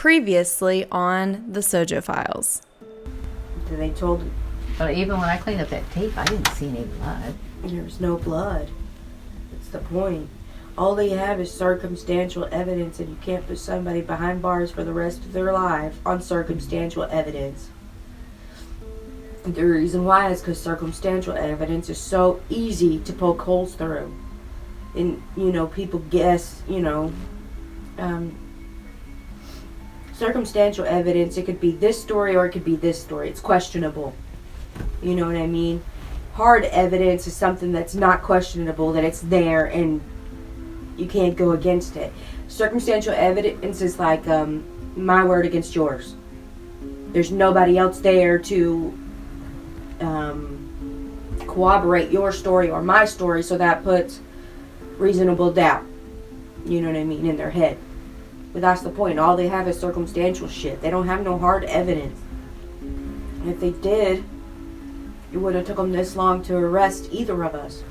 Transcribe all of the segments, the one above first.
Previously on the SoJo Files. They told... But even when I cleaned up that tape, I didn't see any blood. There's no blood. That's the point. All they have is circumstantial evidence, and you can't put somebody behind bars for the rest of their life on circumstantial evidence. The reason why is because circumstantial evidence is so easy to poke holes through. And, people guess, circumstantial evidence, it could be this story or it could be this story. It's questionable. You know what I mean? Hard evidence is something that's not questionable, that it's there and you can't go against it. Circumstantial evidence is like my word against yours. There's nobody else there to corroborate your story or my story, so that puts reasonable doubt, in their head. But that's the point. All they have is circumstantial shit. They don't have no hard evidence. And if they did, it would have took them this long to arrest either of us.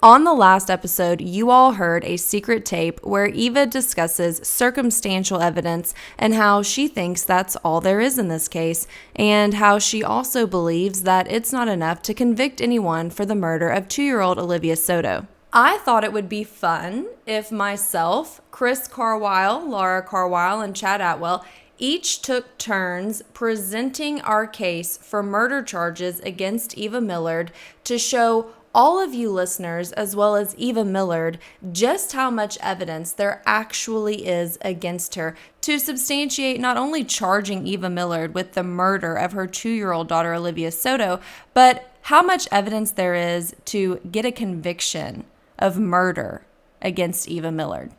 On the last episode, you all heard a secret tape where Eva discusses circumstantial evidence and how she thinks that's all there is in this case, and how she also believes that it's not enough to convict anyone for the murder of 2-year-old Olivia SoJo. I thought it would be fun if myself, Chris Carwile, Laura Carwile, and Chad Atwell each took turns presenting our case for murder charges against Eva Millard to show all of you listeners, as well as Eva Millard, just how much evidence there actually is against her to substantiate not only charging Eva Millard with the murder of her 2-year-old daughter Olivia SoJo, but how much evidence there is to get a conviction of murder against Eva Millard.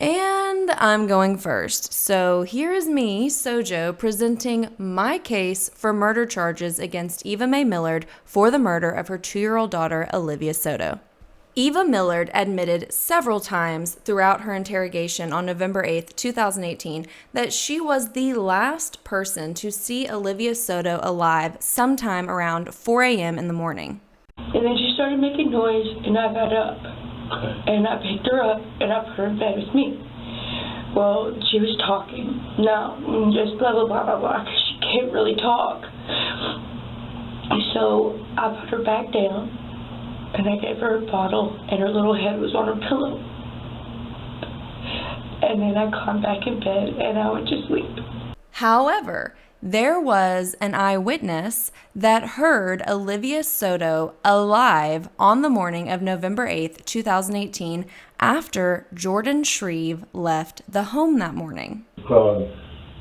And I'm going first. So here is me, SoJo, presenting my case for murder charges against Eva Mae Millard for the murder of her 2-year-old daughter, Olivia SoJo. Eva Millard admitted several times throughout her interrogation on November 8, 2018, that she was the last person to see Olivia SoJo alive sometime around 4 a.m. in the morning. And then she started making noise, and I got up. And I picked her up, and I put her in bed with me. Well, she was talking. No, just blah, blah, blah, blah, blah, because she can't really talk. So I put her back down, and I gave her a bottle, and her little head was on her pillow. And then I climbed back in bed, and I went to sleep. However, there was an eyewitness that heard Olivia SoJo alive on the morning of November 8th, 2018, after Jordan Shreve left the home that morning. Crawled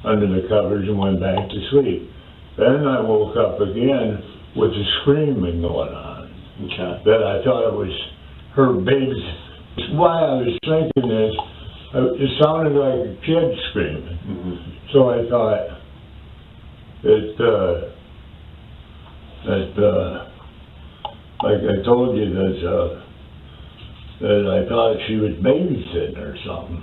under the covers and went back to sleep. Then I woke up again with the screaming going on. Okay. Then I thought it was her baby. While I was thinking this, it sounded like a kid screaming. Mm-hmm. So I thought, like I told you, that I thought she was babysitting or something.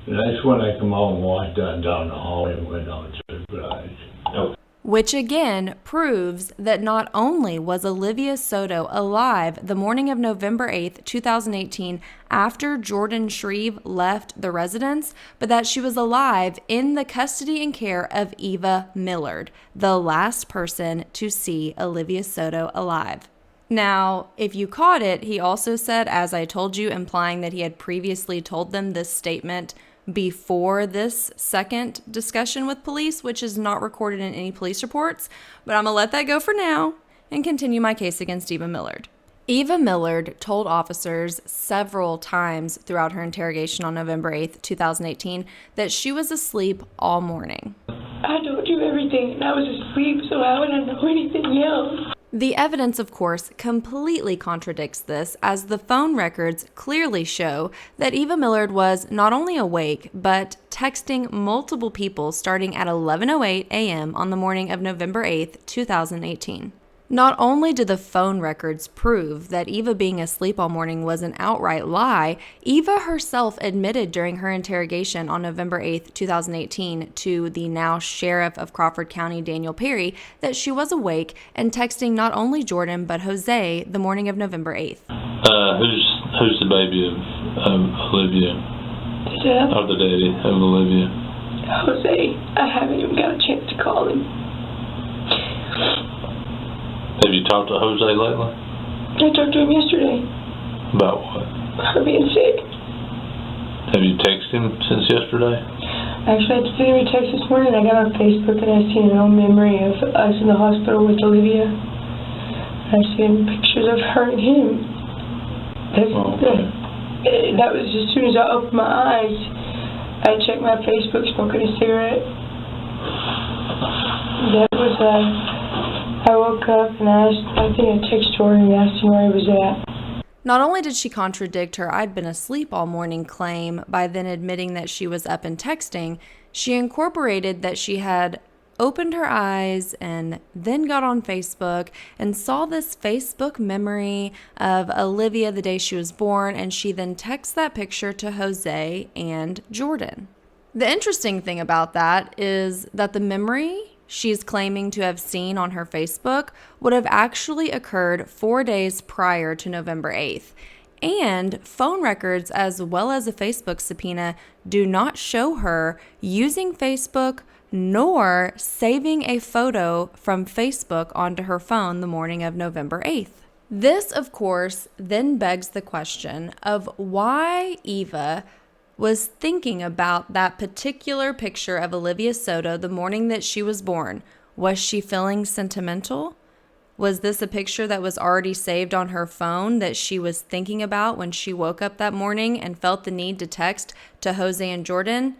And that's when I come out and walked down the hallway and went out to the garage. Oh. Which again proves that not only was Olivia SoJo alive the morning of November 8th, 2018, after Jordan Shreve left the residence, but that she was alive in the custody and care of Eva Millard, the last person to see Olivia SoJo alive. Now, if you caught it, he also said, as I told you, implying that he had previously told them this statement before this second discussion with police, which is not recorded in any police reports, but I'm going to let that go for now and continue my case against Eva Millard. Eva Millard told officers several times throughout her interrogation on November 8th, 2018, that she was asleep all morning. I told you everything, and I was asleep, so how would I know anything else? The evidence, of course, completely contradicts this, as the phone records clearly show that Eva Millard was not only awake, but texting multiple people starting at 11:08 a.m. on the morning of November 8th, 2018. Not only did the phone records prove that Eva being asleep all morning was an outright lie, Eva herself admitted during her interrogation on November 8th, 2018 to the now Sheriff of Crawford County, Daniel Perry, that she was awake and texting not only Jordan but Jose the morning of November 8th. Who's the baby of Olivia. Yeah. Of the daddy of Olivia. Jose, I haven't even got a chance to call him. Have you talked to Jose lately? I talked to him yesterday. About what? Her being sick. Have you texted him since yesterday? Actually, I had to send him a text this morning. I got on Facebook and I seen an old memory of us in the hospital with Olivia. I seen pictures of her and him. That was as soon as I opened my eyes. I checked my Facebook, smoking a cigarette. That was, I woke up and I think I texted Jordan and asked him where he was at. Not only did she contradict her "I'd been asleep all morning" claim by then admitting that she was up and texting, she incorporated that she had opened her eyes and then got on Facebook and saw this Facebook memory of Olivia the day she was born, and she then texts that picture to Jose and Jordan. The interesting thing about that is that the memory she's claiming to have seen on her Facebook would have actually occurred 4 days prior to November 8th. And phone records, as well as a Facebook subpoena, do not show her using Facebook nor saving a photo from Facebook onto her phone the morning of November 8th. This, of course, then begs the question of why Eva was thinking about that particular picture of Olivia SoJo the morning that she was born. Was she feeling sentimental? Was this a picture that was already saved on her phone that she was thinking about when she woke up that morning and felt the need to text to Jose and Jordan?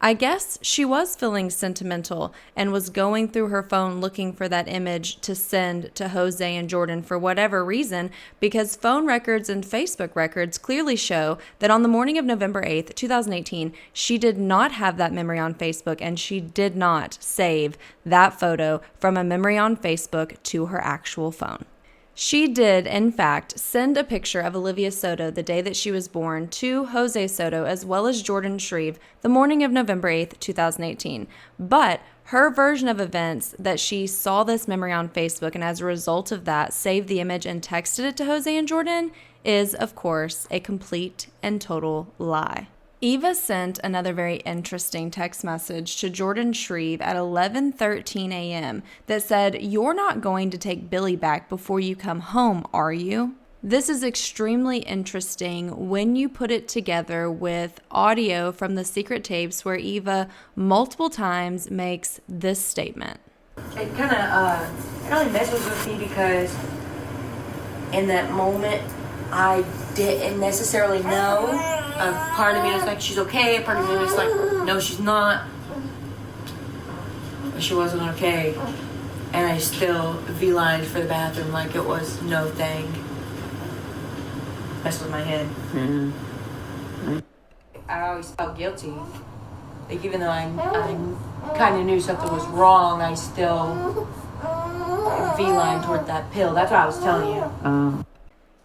I guess she was feeling sentimental and was going through her phone looking for that image to send to Jose and Jordan for whatever reason, because phone records and Facebook records clearly show that on the morning of November 8th, 2018, she did not have that memory on Facebook and she did not save that photo from a memory on Facebook to her actual phone. She did, in fact, send a picture of Olivia SoJo the day that she was born to Jose SoJo as well as Jordan Shreve the morning of November 8th, 2018. But her version of events that she saw this memory on Facebook and as a result of that saved the image and texted it to Jose and Jordan is, of course, a complete and total lie. Eva sent another very interesting text message to Jordan Shreve at 11:13 a.m. that said, "You're not going to take Billy back before you come home, are you?" This is extremely interesting when you put it together with audio from the secret tapes where Eva multiple times makes this statement. It kind of, it really messes with me because in that moment, I didn't necessarily know. A part of me was like, she's okay. A part of me was like, no, she's not. But she wasn't okay. And I still V-lined for the bathroom like it was no thing. Messed with my head. Mm-hmm. I always felt guilty. Like, even though I kind of knew something was wrong, I still V-lined toward that pill. That's what I was telling you.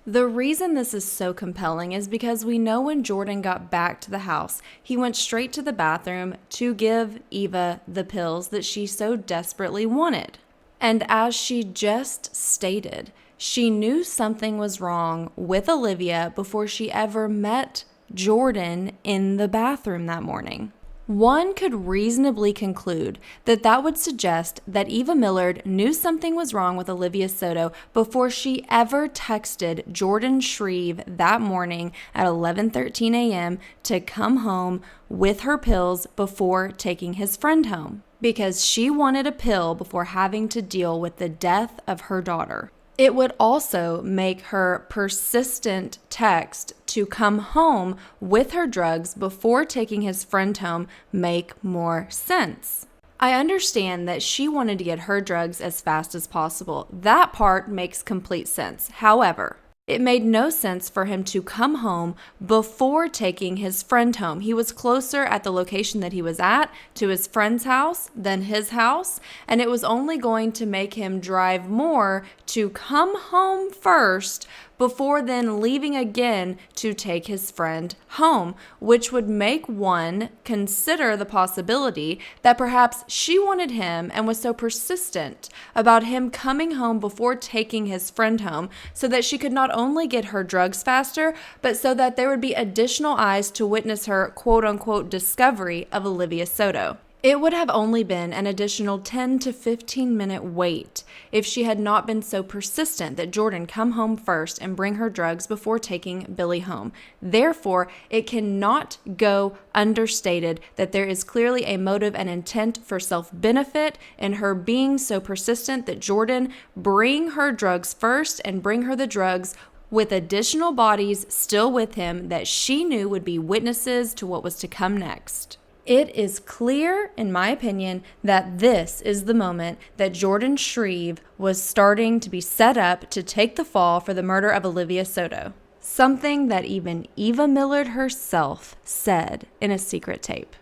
The reason this is so compelling is because we know when Jordan got back to the house, he went straight to the bathroom to give Eva the pills that she so desperately wanted. And as she just stated, she knew something was wrong with Olivia before she ever met Jordan in the bathroom that morning. One could reasonably conclude that that would suggest that Eva Millard knew something was wrong with Olivia SoJo before she ever texted Jordan Shreve that morning at 11:13 a.m. to come home with her pills before taking his friend home, because she wanted a pill before having to deal with the death of her daughter. It would also make her persistent text to come home with her drugs before taking his friend home make more sense. I understand that she wanted to get her drugs as fast as possible. That part makes complete sense. However, it made no sense for him to come home before taking his friend home. He was closer at the location that he was at to his friend's house than his house, and it was only going to make him drive more to come home first before then leaving again to take his friend home, which would make one consider the possibility that perhaps she wanted him and was so persistent about him coming home before taking his friend home so that she could not only get her drugs faster, but so that there would be additional eyes to witness her quote-unquote discovery of Olivia SoJo. It would have only been an additional 10 to 15 minute wait if she had not been so persistent that Jordan come home first and bring her drugs before taking Billy home. Therefore, it cannot go understated that there is clearly a motive and intent for self-benefit in her being so persistent that Jordan bring her drugs first and bring her the drugs with additional bodies still with him that she knew would be witnesses to what was to come next. It is clear, in my opinion, that this is the moment that Jordan Shreve was starting to be set up to take the fall for the murder of Olivia SoJo. Something that even Eva Millard herself said in a secret tape.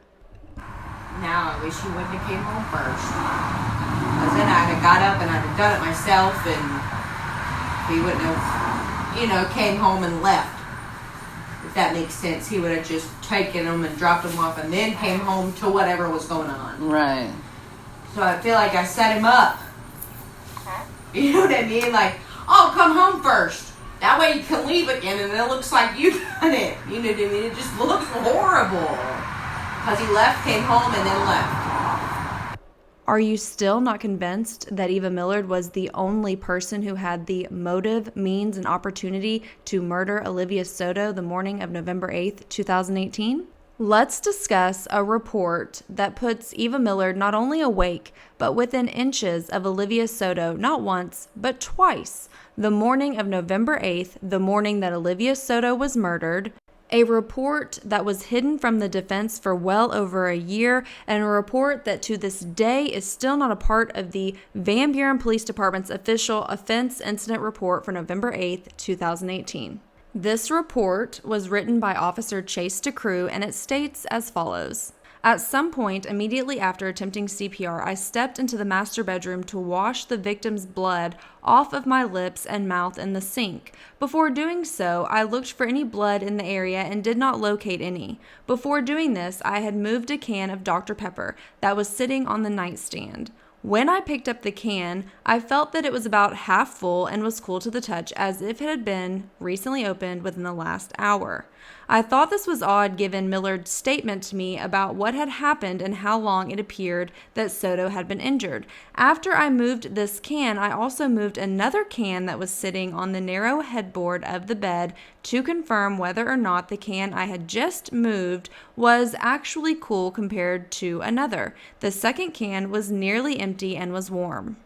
Now I wish he wouldn't have came home first. Because then I'd have got up and I'd have done it myself and he wouldn't have, came home and left. If that makes sense, he would have just taken them and dropped them off and then came home to whatever was going on. Right. So I feel like I set him up. You know what I mean? Like, oh, come home first. That way you can leave again and it looks like you done it. You know what I mean? It just looks horrible. Because he left, came home, and then left. Are you still not convinced that Eva Millard was the only person who had the motive, means, and opportunity to murder Olivia SoJo the morning of November 8th, 2018? Let's discuss a report that puts Eva Millard not only awake, but within inches of Olivia SoJo not once, but twice, the morning of November 8th, the morning that Olivia SoJo was murdered. A report that was hidden from the defense for well over a year, and a report that to this day is still not a part of the Van Buren Police Department's official offense incident report for November 8th, 2018. This report was written by Officer Chase DeCrew, and it states as follows. At some point immediately after attempting CPR, I stepped into the master bedroom to wash the victim's blood off of my lips and mouth in the sink. Before doing so, I looked for any blood in the area and did not locate any. Before doing this, I had moved a can of Dr. Pepper that was sitting on the nightstand. When I picked up the can, I felt that it was about half full and was cool to the touch, as if it had been recently opened within the last hour. I thought this was odd given Millard's statement to me about what had happened and how long it appeared that SoJo had been injured. After I moved this can, I also moved another can that was sitting on the narrow headboard of the bed to confirm whether or not the can I had just moved was actually cool compared to another. The second can was nearly empty and was warm.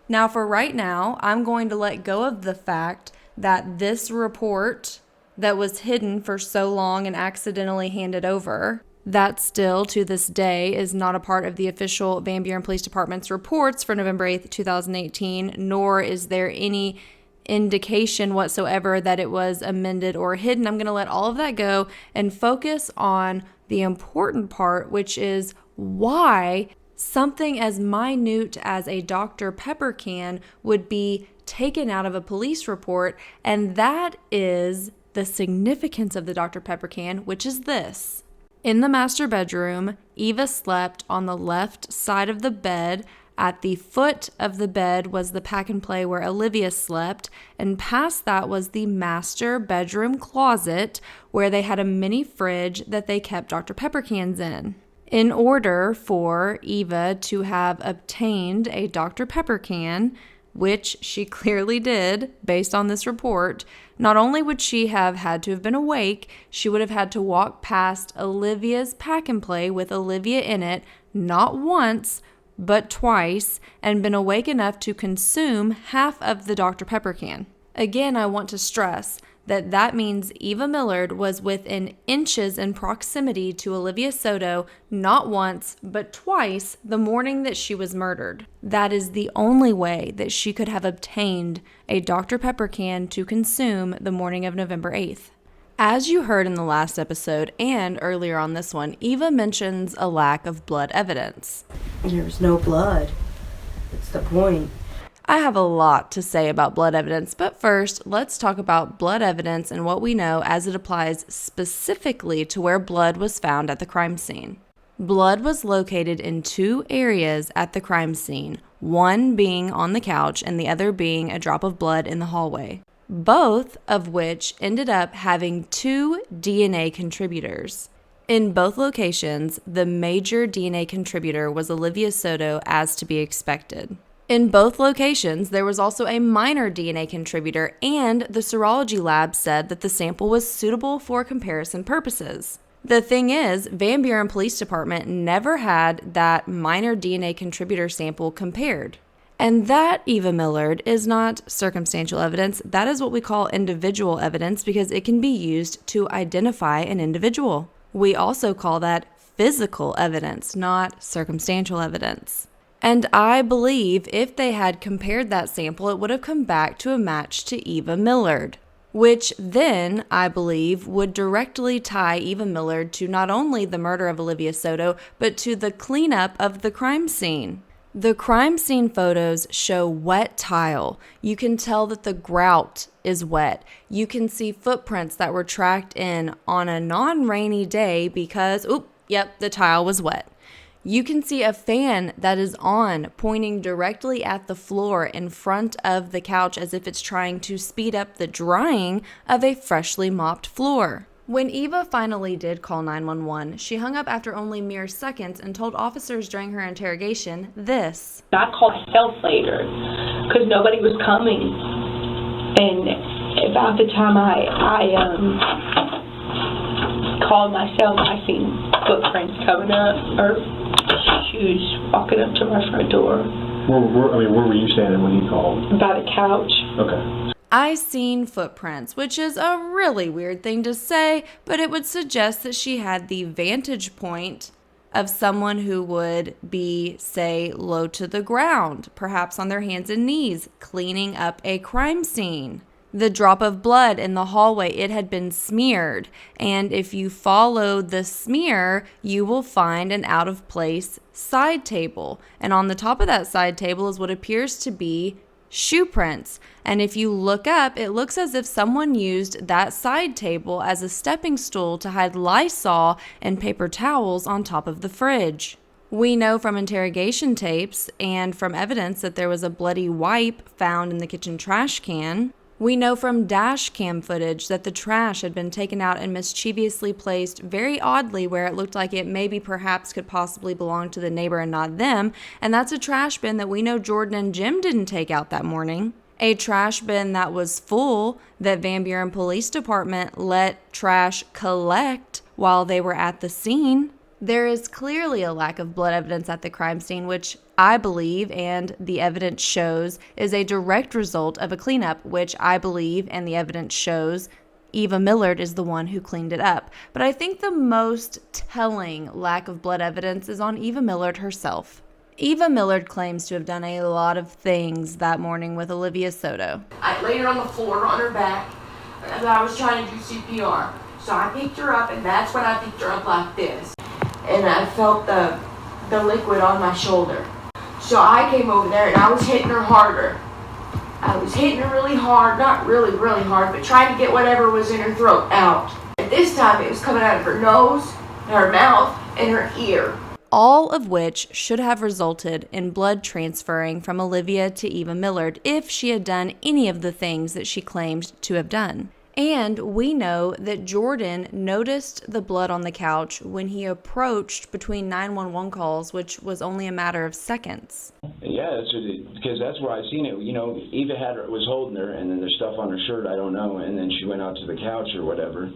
Now, for right now, I'm going to let go of the fact that this report that was hidden for so long and accidentally handed over, that still to this day is not a part of the official Van Buren Police Department's reports for November 8th, 2018, nor is there any indication whatsoever that it was amended or hidden. I'm going to let all of that go and focus on the important part, which is why something as minute as a Dr. Pepper can would be taken out of a police report, and that is the significance of the Dr. Pepper can, which is this. In the master bedroom, Eva slept on the left side of the bed. At the foot of the bed was the pack and play where Olivia slept, and past that was the master bedroom closet where they had a mini fridge that they kept Dr. Pepper cans in. In order for Eva to have obtained a Dr. Pepper can, which she clearly did based on this report, not only would she have had to have been awake, she would have had to walk past Olivia's pack and play with Olivia in it, not once, but twice, and been awake enough to consume half of the Dr. Pepper can. Again, I want to stress that means Eva Millard was within inches in proximity to Olivia SoJo not once, but twice the morning that she was murdered. That is the only way that she could have obtained a Dr. Pepper can to consume the morning of November 8th. As you heard in the last episode and earlier on this one, Eva mentions a lack of blood evidence. There's no blood. That's the point. I have a lot to say about blood evidence, but first, let's talk about blood evidence and what we know as it applies specifically to where blood was found at the crime scene. Blood was located in 2 areas at the crime scene, one being on the couch and the other being a drop of blood in the hallway, both of which ended up having 2 DNA contributors. In both locations, the major DNA contributor was Olivia SoJo, as to be expected. In both locations, there was also a minor DNA contributor, and the serology lab said that the sample was suitable for comparison purposes. The thing is, Van Buren Police Department never had that minor DNA contributor sample compared. And that, Eva Millard, is not circumstantial evidence. That is what we call individual evidence because it can be used to identify an individual. We also call that physical evidence, not circumstantial evidence. And I believe if they had compared that sample, it would have come back to a match to Eva Millard, which then, I believe, would directly tie Eva Millard to not only the murder of Olivia SoJo, but to the cleanup of the crime scene. The crime scene photos show wet tile. You can tell that the grout is wet. You can see footprints that were tracked in on a non-rainy day because, the tile was wet. You can see a fan that is on, pointing directly at the floor in front of the couch as if it's trying to speed up the drying of a freshly mopped floor. When Eva finally did call 911, she hung up after only mere seconds and told officers during her interrogation this. I called myself later because nobody was coming. And about the time I called myself, I seen footprints coming up, or shoes walking up to my front door. Where were you standing when you called? By the couch. Okay. I seen footprints, which is a really weird thing to say, but it would suggest that she had the vantage point of someone who would be, say, low to the ground, perhaps on their hands and knees, cleaning up a crime scene. The drop of blood in the hallway, it had been smeared, and if you follow the smear, you will find an out-of-place side table, and on the top of that side table is what appears to be shoe prints. And if you look up, it looks as if someone used that side table as a stepping stool to hide Lysol and paper towels on top of the fridge. We know from interrogation tapes and from evidence that there was a bloody wipe found in the kitchen trash can. We know from dash cam footage that the trash had been taken out and mischievously placed very oddly where it looked like it maybe perhaps could possibly belong to the neighbor and not them, and that's a trash bin that we know Jordan and Jim didn't take out that morning. A trash bin that was full that Van Buren Police Department let trash collect while they were at the scene. There is clearly a lack of blood evidence at the crime scene, which I believe, and the evidence shows, is a direct result of a cleanup, which I believe, and the evidence shows, Eva Millard is the one who cleaned it up. But I think the most telling lack of blood evidence is on Eva Millard herself. Eva Millard claims to have done a lot of things that morning with Olivia SoJo. I laid her on the floor on her back and I was trying to do CPR. So I picked her up, and that's when I picked her up like this. And I felt the liquid on my shoulder. So I came over there and I was hitting her harder. I was hitting her really hard, not really, really hard, but trying to get whatever was in her throat out. At this time, it was coming out of her nose, her mouth, and her ear. All of which should have resulted in blood transferring from Olivia to Eva Millard if she had done any of the things that she claimed to have done. And we know that Jordan noticed the blood on the couch when he approached between 911 calls, which was only a matter of seconds. Yeah, because that's where I seen it. You know, Eva was holding her, and then there's stuff on her shirt, I don't know, and then she went out to the couch or whatever,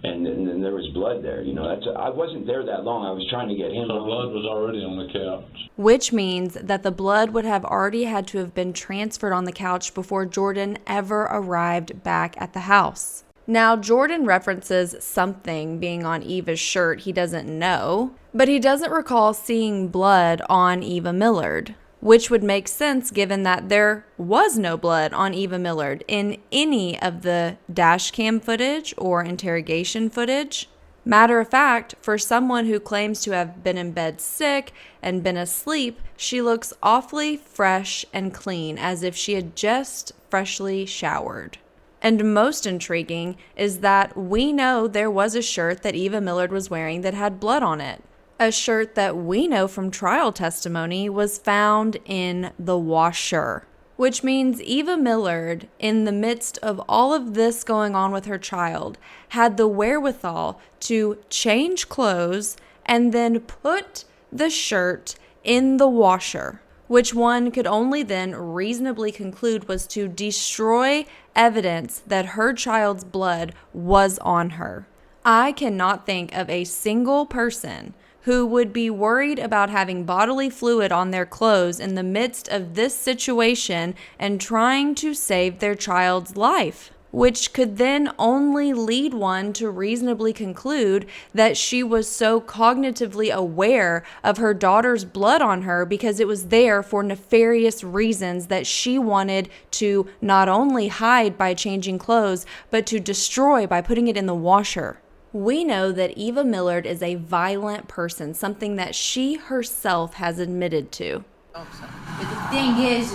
and then there was blood there. You know, I wasn't there that long. I was trying to get him. So blood was already on the couch. Which means that the blood would have already had to have been transferred on the couch before Jordan ever arrived back at the house. Now, Jordan references something being on Eva's shirt he doesn't know, but he doesn't recall seeing blood on Eva Millard, which would make sense given that there was no blood on Eva Millard in any of the dash cam footage or interrogation footage. Matter of fact, for someone who claims to have been in bed sick and been asleep, she looks awfully fresh and clean, as if she had just freshly showered. And most intriguing is that we know there was a shirt that Eva Millard was wearing that had blood on it. A shirt that we know from trial testimony was found in the washer. Which means Eva Millard, in the midst of all of this going on with her child, had the wherewithal to change clothes and then put the shirt in the washer, which one could only then reasonably conclude was to destroy evidence that her child's blood was on her. I cannot think of a single person who would be worried about having bodily fluid on their clothes in the midst of this situation and trying to save their child's life, which could then only lead one to reasonably conclude that she was so cognitively aware of her daughter's blood on her because it was there for nefarious reasons that she wanted to not only hide by changing clothes, but to destroy by putting it in the washer. We know that Eva Millard is a violent person, something that she herself has admitted to. But the thing is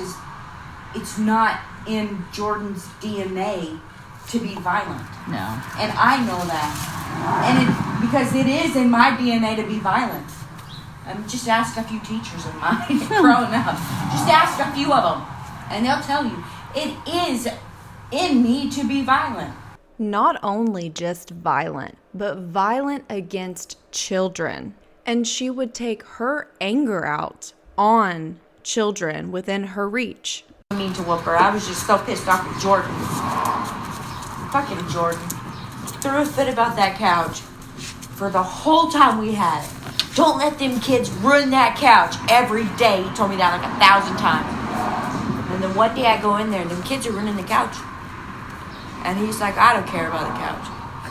it's not in Jordan's DNA to be violent. No. And I know that. And because it is in my DNA to be violent. Just ask a few teachers of mine growing up. Just ask a few of them. And they'll tell you, it is in me to be violent. Not only just violent, but violent against children. And she would take her anger out on children within her reach. I mean to whoop her. I was just so pissed off at Jordan. Fucking Jordan. Threw a fit about that couch for the whole time we had it. Don't let them kids ruin that couch every day. He told me that like 1,000 times. And then one day I go in there and them kids are ruining the couch. And he's like, I don't care about the couch.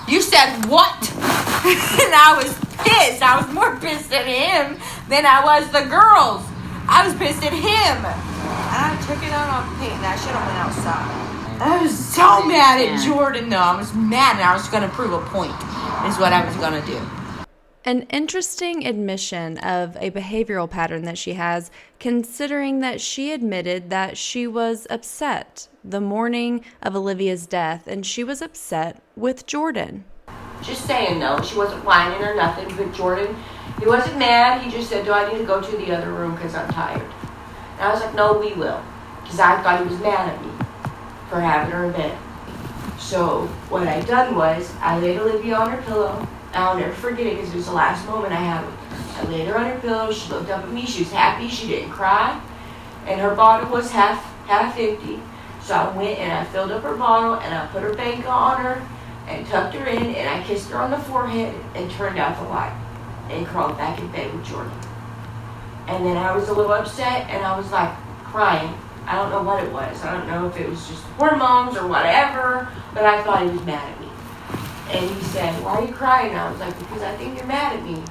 You said what? And I was pissed. I was more pissed at him than I was the girls. I was pissed at him. And I took it out on Peyton. I should have went outside. I was so mad at Jordan, though. I was mad and I was going to prove a point is what I was going to do. An interesting admission of a behavioral pattern that she has, considering that she admitted that she was upset the morning of Olivia's death, and she was upset with Jordan. Just saying, though, she wasn't whining or nothing, but Jordan, he wasn't mad. He just said, do I need to go to the other room because I'm tired? And I was like, no, we will, because I thought he was mad at me for having her in bed. So what I done was I laid Olivia on her pillow. I'll never forget it because it was the last moment I had with her. I laid her on her pillow. She looked up at me. She was happy. She didn't cry. And her bottle was half empty. So I went and I filled up her bottle and I put her blanket on her and tucked her in and I kissed her on the forehead and turned out the light and crawled back in bed with Jordan. And then I was a little upset and I was like crying. I don't know what it was. I don't know if it was just hormones or whatever, but I thought he was mad at me. And he said, why are you crying? And I was like, because I think you're mad at me.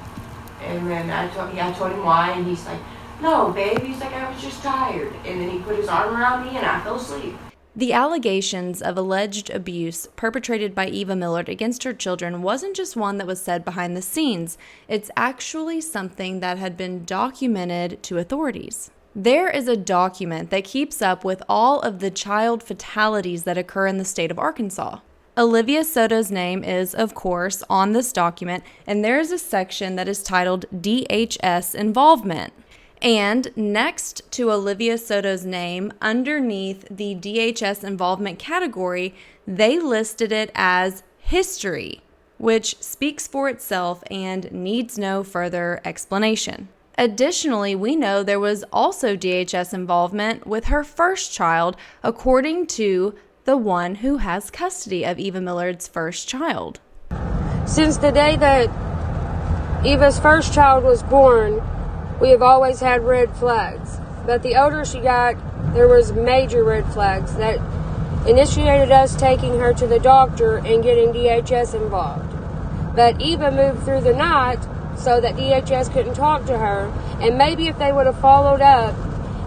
And then I told him why, and he's like, no, babe. He's like, I was just tired. And then he put his arm around me, and I fell asleep. The allegations of alleged abuse perpetrated by Eva Millard against her children wasn't just one that was said behind the scenes. It's actually something that had been documented to authorities. There is a document that keeps up with all of the child fatalities that occur in the state of Arkansas. Olivia Soto's name is, of course, on this document, and there is a section that is titled DHS Involvement. And next to Olivia Soto's name, underneath the DHS Involvement category, they listed it as history, which speaks for itself and needs no further explanation. Additionally, we know there was also DHS involvement with her first child, according to the one who has custody of Eva Millard's first child. Since the day that Eva's first child was born, we have always had red flags. But the older she got, there was major red flags that initiated us taking her to the doctor and getting DHS involved. But Eva moved through the night so that DHS couldn't talk to her, and maybe if they would have followed up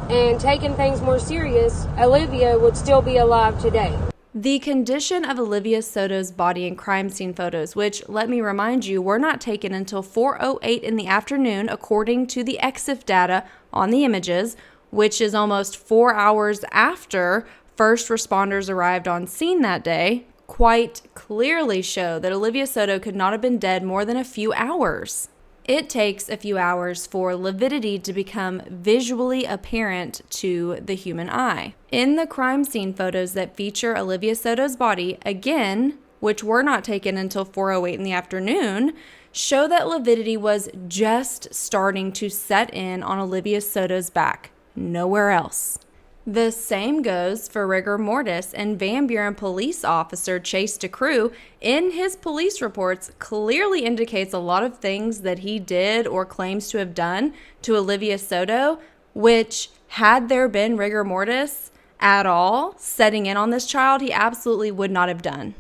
and taken things more serious, Olivia would still be alive today. The condition of Olivia SoJo's body in crime scene photos, which, let me remind you, were not taken until 4:08 in the afternoon according to the EXIF data on the images, which is almost 4 hours after first responders arrived on scene that day, quite clearly show that Olivia SoJo could not have been dead more than a few hours. It takes a few hours for lividity to become visually apparent to the human eye. In the crime scene photos that feature Olivia SoJo's body, again, which were not taken until 4:08 in the afternoon, show that lividity was just starting to set in on Olivia SoJo's back, nowhere else. The same goes for rigor mortis, and Van Buren police officer Chase DeCrew, in his police reports, clearly indicates a lot of things that he did or claims to have done to Olivia SoJo, which, had there been rigor mortis at all setting in on this child, he absolutely would not have done.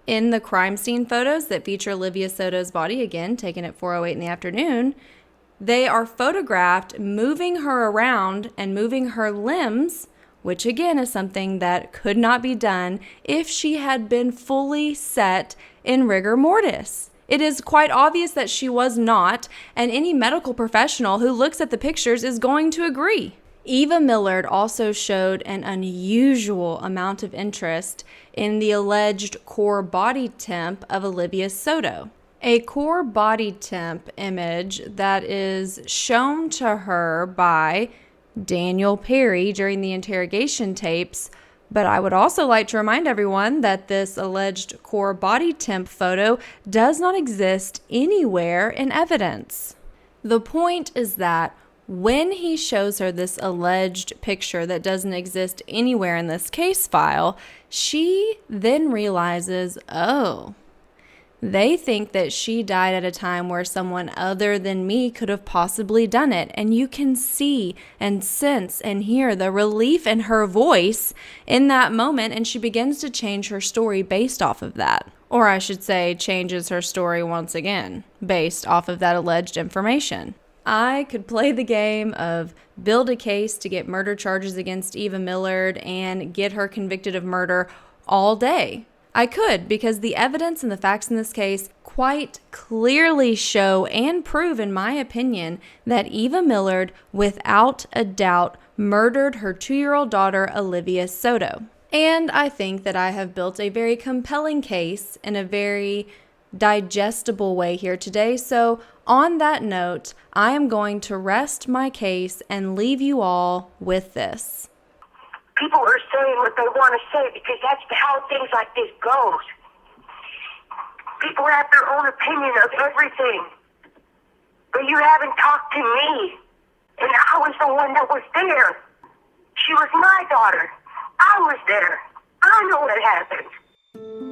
In the crime scene photos that feature Olivia SoJo's body, again taken at 4:08 in the afternoon, they are photographed moving her around and moving her limbs, which again is something that could not be done if she had been fully set in rigor mortis. It is quite obvious that she was not, and any medical professional who looks at the pictures is going to agree. Eva Millard also showed an unusual amount of interest in the alleged core body temp of Olivia SoJo. A core body temp image that is shown to her by Daniel Perry during the interrogation tapes, but I would also like to remind everyone that this alleged core body temp photo does not exist anywhere in evidence. The point is that when he shows her this alleged picture that doesn't exist anywhere in this case file, she then realizes, oh, they think that she died at a time where someone other than me could have possibly done it. And you can see and sense and hear the relief in her voice in that moment. And she begins to change her story based off of that. Or I should say, changes her story once again based off of that alleged information. I could play the game of build a case to get murder charges against Eva Millard and get her convicted of murder all day. I could, because the evidence and the facts in this case quite clearly show and prove, in my opinion, that Eva Millard, without a doubt, murdered her 2-year-old daughter, Olivia SoJo. And I think that I have built a very compelling case in a very digestible way here today. So on that note, I am going to rest my case and leave you all with this. People are saying what they want to say because that's how things like this goes. People have their own opinion of everything. But you haven't talked to me. And I was the one that was there. She was my daughter. I was there. I know what happened.